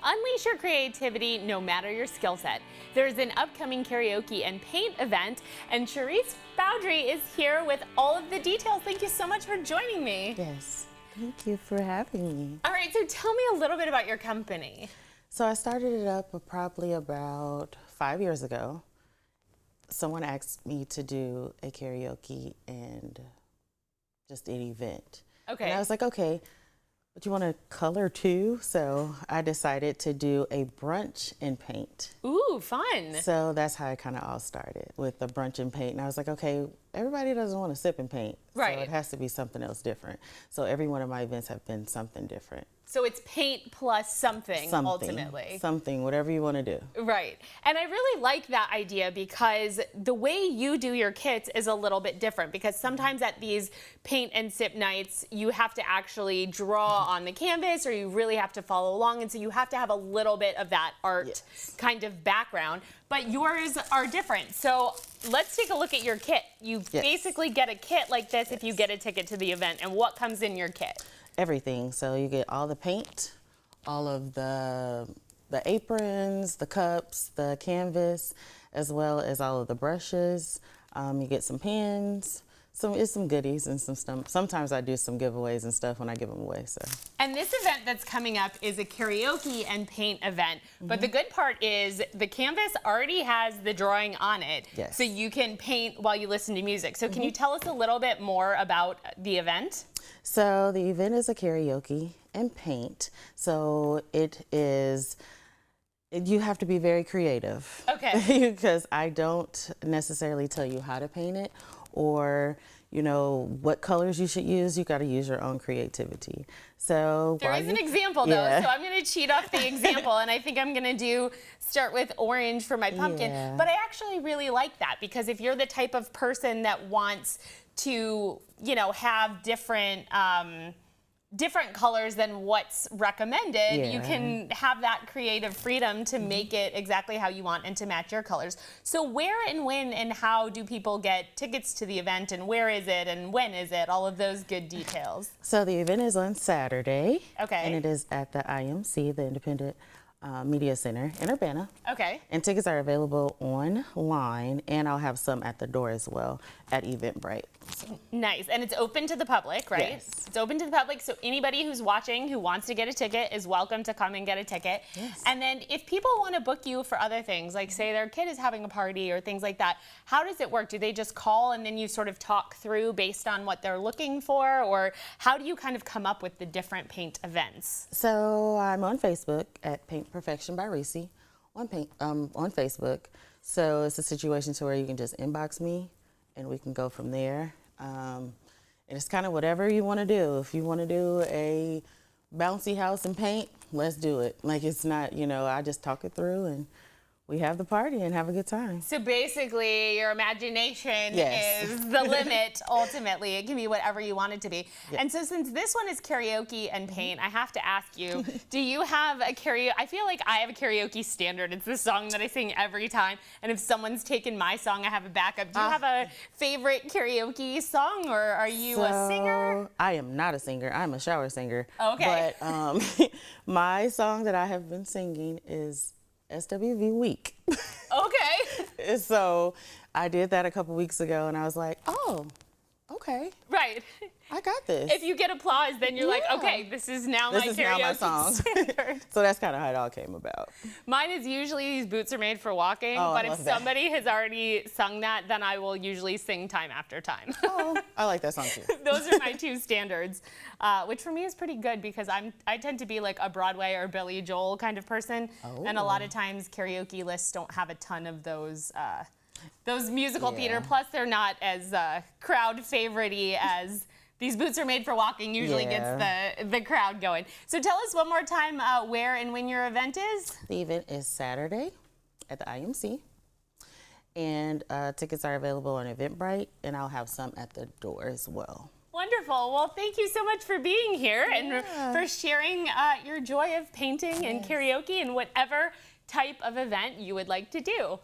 unleash your creativity no matter your skill set. There's an upcoming karaoke and paint event, and Charisse Bowdry is here with all of the details. Thank you so much for joining me. Yes, thank you for having me. All right, so tell me a little bit about your company. So I started it up probably about 5 years ago. Someone asked me to do a karaoke and just an event. Okay. And I was like, okay, but you want to color too? So I decided to do a brunch and paint. Ooh, fun. So that's how it kind of all started, with the brunch and paint. And I was like, okay, everybody doesn't want to sip and paint. Right. So it has to be something else different. So every one of my events have been something different. So it's paint plus something ultimately. Something, whatever you want to do. Right. And I really like that idea because the way you do your kits is a little bit different, because sometimes at these paint and sip nights, you have to actually draw on the canvas, or you really have to follow along. And so you have to have a little bit of that art kind of background. But yours are different. So let's take a look at your kit. You basically get a kit like this if you get a ticket to the event. And what comes in your kit? Everything. So you get all the paint, all of the aprons, the cups, the canvas, as well as all of the brushes. You get some pens. It's some goodies and some stuff. Sometimes I do some giveaways and stuff when I give them away. So. And this event that's coming up is a karaoke and paint event. But the good part is the canvas already has the drawing on it. Yes. So you can paint while you listen to music. So can you tell us a little bit more about the event? So the event is a karaoke and paint. So it is, you have to be very creative. Okay. Because I don't necessarily tell you how to paint it, or you know what colors you should use. You got to use your own creativity. So there is an example though, so I'm going to cheat off the example, and I think I'm going to start with orange for my pumpkin. Yeah. But I actually really like that, because if you're the type of person that wants to, you know, have different different colors than what's recommended, you can have that creative freedom to make it exactly how you want and to match your colors. So where and when and how do people get tickets to the event, and where is it and when is it? All of those good details. So the event is on Saturday. Okay. And it is at the IMC, the Independent Media Center in Urbana. Okay. And tickets are available online, and I'll have some at the door as well at Eventbrite. So. Nice. And it's open to the public, right? Yes. It's open to the public, so anybody who's watching who wants to get a ticket is welcome to come and get a ticket. Yes. And then if people want to book you for other things, like say their kid is having a party or things like that, how does it work? Do they just call and then you sort of talk through based on what they're looking for, or how do you kind of come up with the different paint events? So I'm on Facebook at Paint Perfection by Reccie on Facebook. So it's a situation to where you can just inbox me and we can go from there. And it's kind of whatever you want to do. If you want to do a bouncy house and paint, let's do it. Like, it's not, you know, I just talk it through and we have the party and have a good time. So basically, your imagination is the limit, ultimately. It can be whatever you want it to be. And so since this one is karaoke and paint, I have to ask you, do you have a karaoke? I feel like I have a karaoke standard. It's the song that I sing every time. And if someone's taken my song, I have a backup. Do you have a favorite karaoke song, or are you a singer? I am not a singer. I'm a shower singer. Okay. But my song that I have been singing is SWV Week. Okay. So I did that a couple weeks ago, and I was like, oh, okay. Right. I got this. If you get applause, then you're like, okay, this is now my karaoke standard. So that's kind of how it all came about. Mine is usually These Boots Are Made for Walking, but if somebody has already sung that, then I will usually sing Time After Time. Oh, I like that song too. Those are my two standards, which for me is pretty good, because I tend to be like a Broadway or Billy Joel kind of person, and a lot of times karaoke lists don't have a ton of those musical theater. Plus, they're not as crowd favorite-y as These Boots Are Made for Walking usually gets the crowd going. So tell us one more time where and when your event is. The event is Saturday at the IMC, and tickets are available on Eventbrite, and I'll have some at the door as well. Wonderful. Well, thank you so much for being here and for sharing your joy of painting and karaoke and whatever type of event you would like to do.